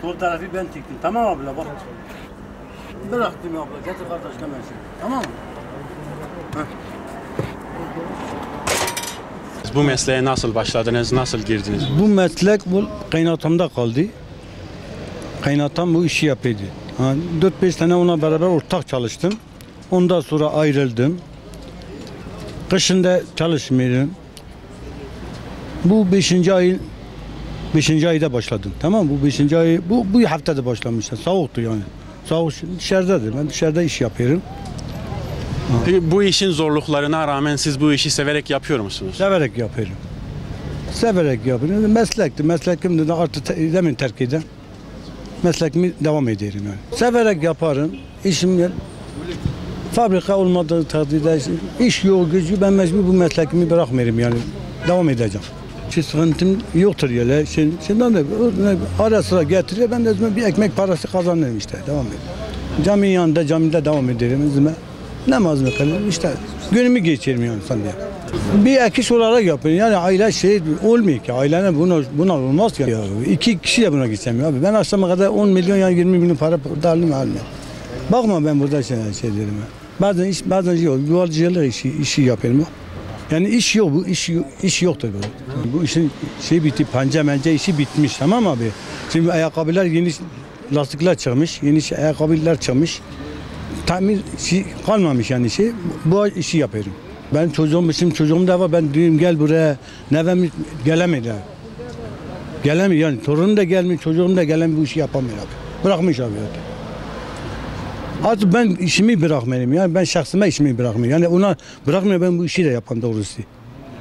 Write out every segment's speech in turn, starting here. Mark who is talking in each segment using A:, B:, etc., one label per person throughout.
A: Sol tarafı ben çektim. Tamam abla bak. Bıraktım abla. Getir kardeşine ben seni. Tamam mı? Heh.
B: Bu mesleğe nasıl başladınız, nasıl girdiniz?
A: Bu meslek bu kaynatamda kaldı. Kaynatam bu işi yapıyordu. 4-5 sene ona beraber ortak çalıştım. Ondan sonra ayrıldım. Kışında çalışmıyorum. Bu 5. ayda başladım. Tamam mı? Bu 5. ayı bu haftada başlamıştı. Soğuktu yani. Soğuk dışarıdadır. Ben dışarıda iş yapıyorum.
B: Peki bu işin zorluklarına rağmen siz bu işi severek yapıyor musunuz?
A: Severek yapıyorum. Severek yapıyorum. Meslekti. Meslekimdi de artık demin terk eden. Meslekimi devam ederim yani. Severek yaparım. İşim fabrika olmadığı takdirde iş yok, gücü ben mecbur bu meslekimi bırakmıyorum yani. Devam edeceğim. Hiç sıkıntım yoktur yani. Şimdiden de ara sıra getiriyor. Ben de bir ekmek parası kazanıyorum işte. Devam ediyorum. Caminin yanında, camide devam ederim. Özüme namazımı kılıyorum. İşte günümü geçiririm yani sen diye. Bir ek iş olarak yapıyorum. Yani aile şey olmuyor ki. Ailenin buna olmaz ki. Ya. 2 kişi de buna gideceğim abi. Ben akşama kadar 10 milyon yani 20 milyon para dağılım haline. Bakma ben burada şey derim. Bazen yolculuk işi yapıyorum. Yani iş yok, bu iş yoktur böyle. Bu işin bitti, panca işi bitmiş, tamam abi. Şimdi ayakkabılar yeni lastikler çıkmış, yeni ayakkabılar çıkmış. Tamir kalmamış yani bu işi yapıyorum. Ben çocuğum da var, ben diyorum gel buraya, nevem gelemedi. Gelemiyor yani, torunum da gelmiyor, çocuğum da gelemiyor, bu işi yapamıyor abi. Bırakmış abi. Artık ben işimi bırakmayayım yani ben şahsıma işimi bırakmayayım. Yani ona bırakmıyor ben bu işi de yapan doğrusu.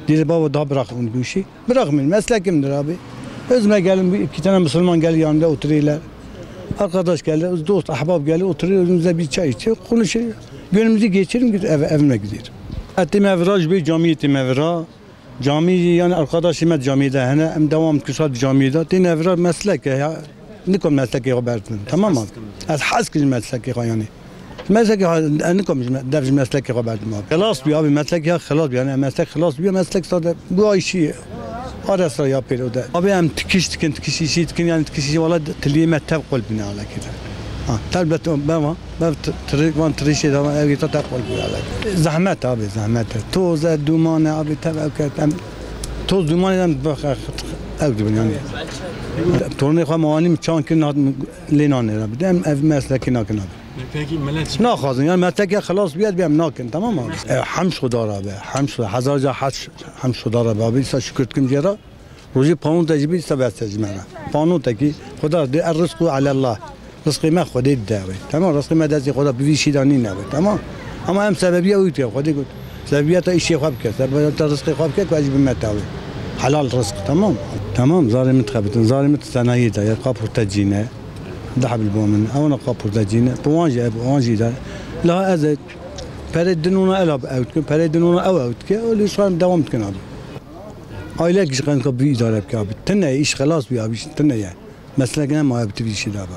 A: Dedi baba daha bırakın bu işi. Bırakmayayım meslekimdir abi. Özüme gelin 2 tane Müslüman gelir yanımda oturuyorlar. Arkadaş gelir, dost, ahbap gelir oturuyor önümüzde bir çay içiyor konuşuyor. Gönlümüzü geçirim evime gidiyorum. Ettim evraj bir cami ettim evra. Cami yani arkadaşım camide hem devam küsat camide. Din evra meslek ya. Nikom mesleki haberdim. Tamam mı? Az haskil mesleki yani. Mesleki nikom devş mesleki haberdim abi. Khalas bir abi mesleki khalas yani meslek khalas bir meslek sadece bu işi ara sıra yapıyor da. Abi hem tikiş işi yani tikiş işi valla tilime tevkul bina ala kida. Talbet ben trişe de evi tevkul bina ala. Zahmet abi zahmet. Toz duman abi tevkul. Toz duman evdibin yani. Torunu khamanim çankin lenan era. Dem ev mesleki nakin abi.
B: Peki melek
A: Nakazın yani mesleki خلاص biyam nakin tamam mı? Hamş khudar abi. Hamş hazarca hamş khudar abi. Sa şükürtkim jera. Roji pound tecbi sabah tecmara. Pound teki خدا de الرزق على الله. Rızkı ma khode davi. Tamam rızkı ma dazi خدا bir şey dani ne tamam. Ama hem sebebiye uyutuyor. خدا قلت sebebiyata işi khab ke. Sebebiyata rızkı khab ke vacib metavi. Halal rızk tamam. Tamam zalimet kabitun zalimet sanayi da ya kapur tecine. Daha bil boğumun. Avna kapur tecine. Puanji da. La ezet. Peredin ona elab avtke. Peredin ona avtke. Öyle şu an devam etken abi. Aile kişi kanka bir idare ki abi. Tenne iş khalas bir abi. Tenne ya. Meslekine muhabbeti bir şey daha var.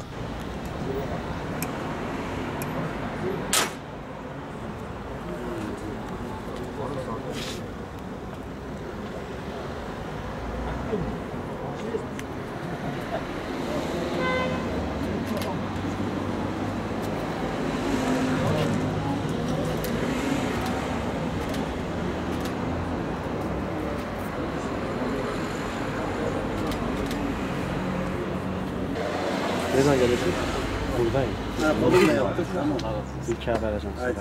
C: Ne zaman geliyorsun?
B: Buradayım.
C: Ha, balık da yaptık. Tamam.
B: İlk haber ajansı.